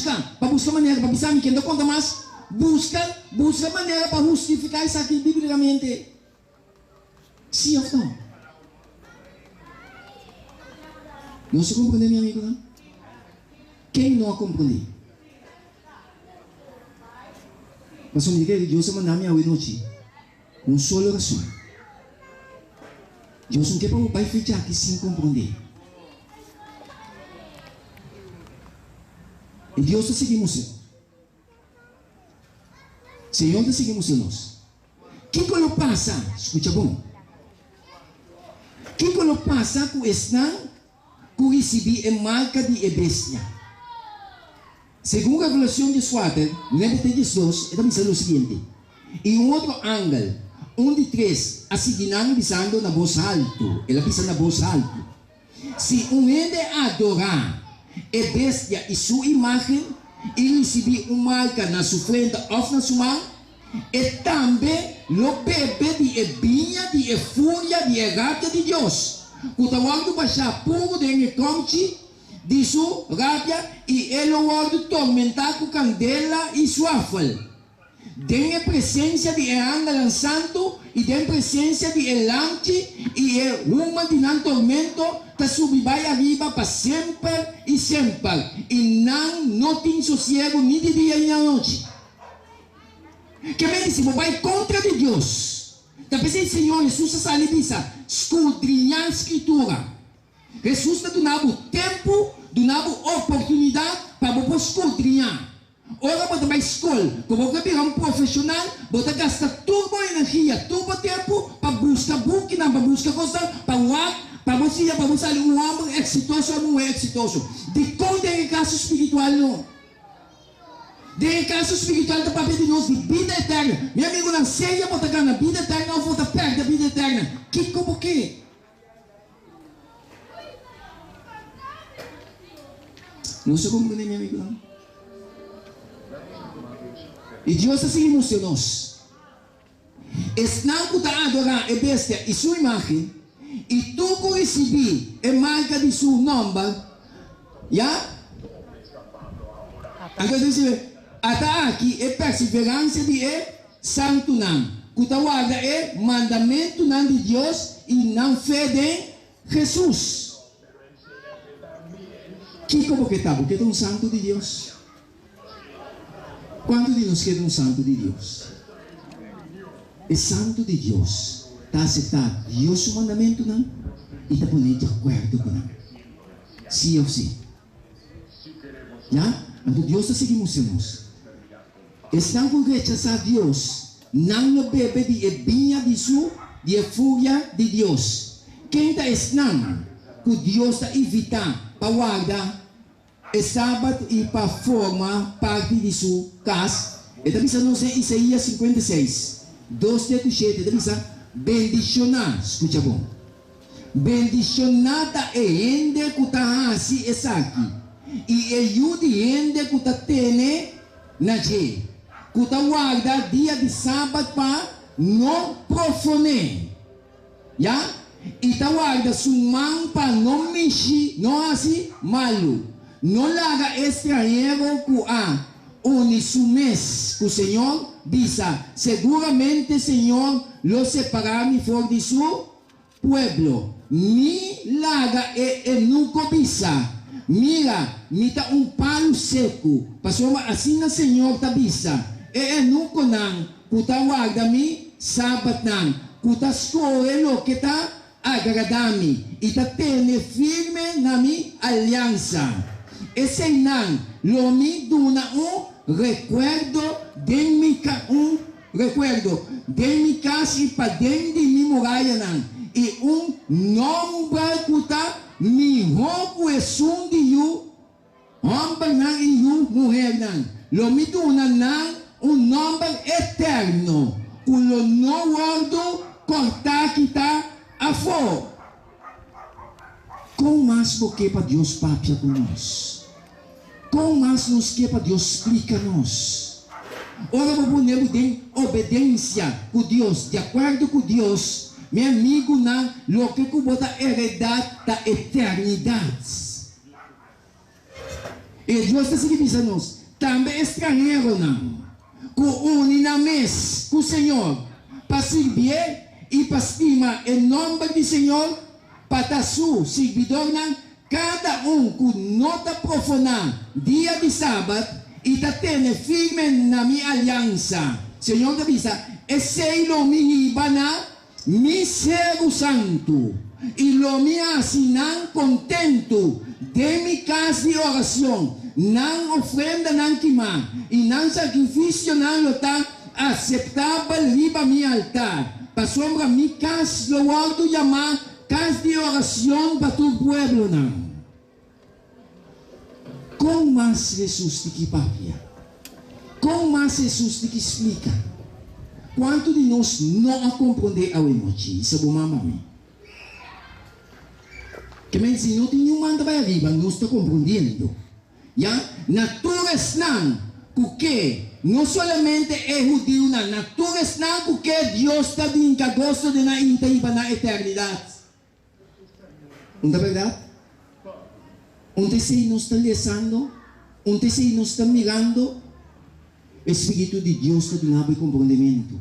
para buscar maneira, para pensar quem não conta mais, busca maneira para justificar isso aqui biblicamente. Sim ou não? Não se compreende, meu amigo, não? Quem não compreende? Mas o Miguel, Deus manda me a noite, com solo razão. Deus não quer para o pai fechar aqui sem compreender. E Deus está seguimos. Senhor está seguimos nós. Que quando passa, escuta bom. Que quando passa com esnan, com receber a marca de bestia. Segundo a Revelação 4, lembra de Jesus, está dizendo o seguinte. E outro ângulo, de 3, assinando dizendo na voz alto. Ela diz na voz alto. Se ende adorar a bestia e sua imagem, e receber uma marca na sua frente ou na sua mão, e também o bebê de vinha, de fúria, de rabia de Deus. O trabalho baixar puro de conte de sua rabia e ele vai tormentar com candela e suafal. Tem a presença de Angelo Santo e tem a presença de Elante e uma de não tormento está subir vai arriba para sempre e sempre. E não tem sossego nem de dia nem de noite. Que me diz, vai contra de Deus. Está pensando, Senhor, Jesus está ali diz, escudrinhar a escritura. Jesus está dando tempo, dando oportunidade para você escudrinhar. Ora, você vai escola, como você virar profissional, você gasta toda a energia, todo o tempo para buscar book, para buscar coisa, para você ser um homem exitoso ou não é exitoso. De conta em caso espiritual, não. De caso espiritual da papel de nós de vida eterna. Meu amigo, não seja você ganhar vida eterna ou você perde a vida eterna. Que como que? Não se compreende, meu amigo, não. E Deus está seguindo nós. Estão que está adorar a bestia e sua imagem, e tu que recebi a marca de seu nome, já? Agora diz, até aqui é perseverança de santo nome. Que guarda é mandamento de Deus e não fé de Jesus. Que como que está? Porque é um santo de Deus. Quanto de nós quer um santo de Deus? É santo de Deus. Está aceitado Deus o mandamento não? E está pondo de acordo com não? Sim ou sim? Já? Então Deus está seguindo nós. Estão com rechazar Deus. Não bebe de vinha de sua, de fúria de Deus. Quem está estando que Deus está evitando para guardar o sábado e para formar parte de sua casa. Ele está dizendo em Isaías 56, 2:7, ele diz, bendicionar, escuta bom. Bendicionada é ende que está assim, essa aqui. E ajude ende que está tendo na gente. Que está guarda dia de sábado para não profanar. Já? E está guarda sua mão para não mexer, não assim, malo. Não larga estrangeiro que há unisumês que o Senhor diz, seguramente Senhor lo separará fora de seu pueblo. Ni larga e nunca bisa. Mira, me dá palo seco. Pastor, assim o Senhor está bisa. E nunca não, que está guarda-me sábado não. Que está escolhendo que está agradar-me. E está tendo firme na minha aliança. Esse não, lo me dona recuerdo de mi casa e para dentro de minha muralha não. E nome que está me roubo é som de you, homem não e you, mulher não. Lo me dona não, nome eterno. O lo não guardo cortar que está a fora. Com mais porque para Deus papia com nós. Com mais nos que para Deus explica nós. Ora, vamos ter obediência com Deus, de acordo com Deus. Meu amigo, não, lo que você heredar da eternidade. E Deus está seguindo nós. Também estrangeiro não. Que une na mesa com o Senhor. Para servir e para estimar em nome do Senhor. Para estar servidor não. Cada que nota profunda dia de sábado. E está tendo firme na minha aliança. Senhor avisa. Esse lo mi ibana. Mi servo santo. E lo mi asinan contento. De mi casa de oração. Não ofrenda não queimar e não sacrifício não lutar aceitável riba meu altar para sombra mi casa lo alto chamar casa de oração para tu pueblo não com mais Jesus te que papia com mais Jesus te que explica quanto de nós não a compreender ao emoji isso é bom mamãe que me diz não tem nenhuma anda para arriba não está compreendendo. Ya, naturas não, porque não somente é judeu não, naturas não, porque Deus está dando gosto de na interior na eternidade. Não é verdade? Onde se nos está lendo, onde se nos está mirando, o Espírito de Deus está dando compreendimento.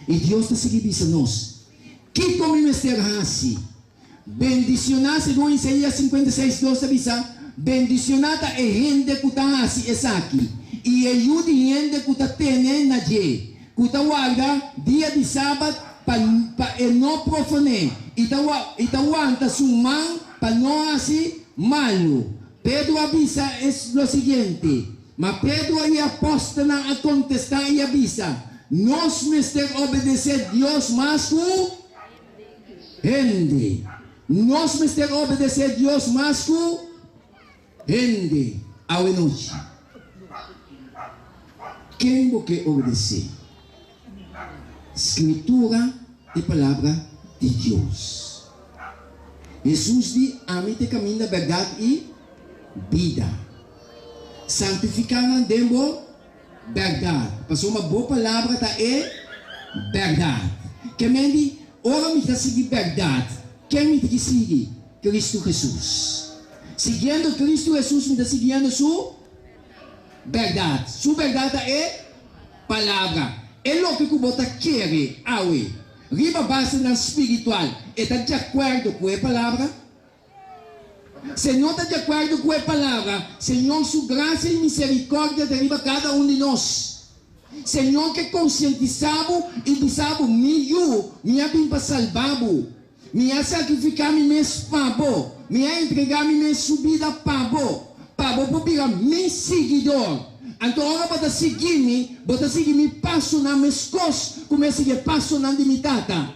E Deus está seguindo a nós. Que como ministério assim? Bendicionar, segundo Isaías 56, 12, avisa. Bendicionada é gente que está assim, aqui. E ajuda gente que está tendo na je. Que está guarda dia de sábado para não profanar. E está guarda sua mão para não assim malo. Pedro avisa é o seguinte. Mas Pedro aí aposta a contestar e avisa. Nós temos obedecer a Deus mais que gente. Nós temos obedecer a Deus mais que gente ao noite. Quem você obedecer? Escritura e palavra de Deus. Jesus diz: a mim te caminho da verdade e vida. Santificar não demo verdade. Passou uma boa palavra tá é verdade. Que me diz, ora me está seguindo verdade. Quem me está seguindo? Cristo Jesus. Seguindo Cristo Jesus, me está seguindo sua verdade. Sua verdade é palavra. É o que você quer, aue. Riba base na espiritual. Está de acordo com a palavra? Se não está de acordo com a palavra, Senhor, sua graça e misericórdia derriba cada um de nós. Senhor, que conscientizamos e dizamos, minha bem para salvar-vos. Minha sacrificar minha pabo, minha entregar minha subida pabo para virar meu seguidor. Então agora para seguir-me passo na minha coisas, como eu seguir passo na limitata.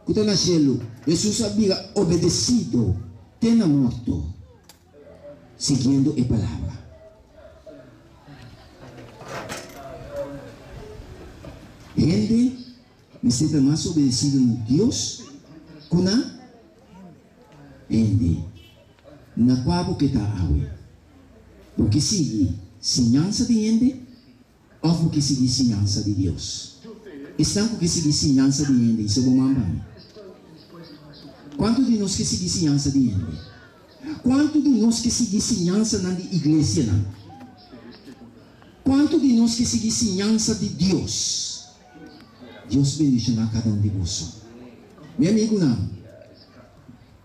Quando na cielo, Jesus havia obedecido, tendo morto, seguindo a palavra. Gente, me senta mais obedecido no Deus. Kuna hindi na qual que está awe porque sigue sinyansa de gente ou porque sigue sinyansa de Deus estão porque sigue sinyansa de gente isso é bom mamãe quanto de nós que sigue sinyansa de gente quanto de nós que sigue sinyansa na igreja não quanto de nós que sigue sinyansa de Deus bendicionar cada um de vocês. Meu amigo não,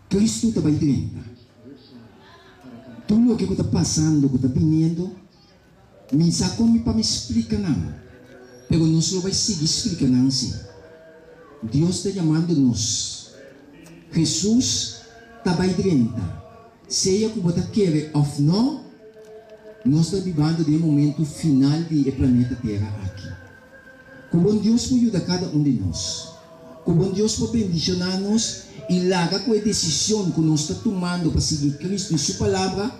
Cristo está vai dentro. Tudo o que está passando, que está vindo, me sabe para me explicar não. Mas nós não vai seguir explicando assim. Deus está chamando nós. Jesus está vai dentro. Seja que você quer ou não, nós estamos vivendo o momento final do planeta Terra aqui. Como Deus pode ajudar cada um de nós. Como Deus pode bendicionar-nos e larga com a decisão que nós estamos tomando para seguir Cristo e sua palavra,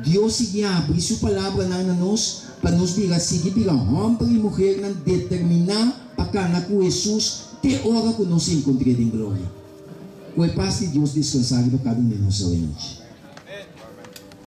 Deus sigue abrir sua palavra na nós para nos seguir homem e mulher não determinar para canar com Jesus até a hora que nós encontremos em glória. Com a paz de Deus descansar para cada um de nós hoje.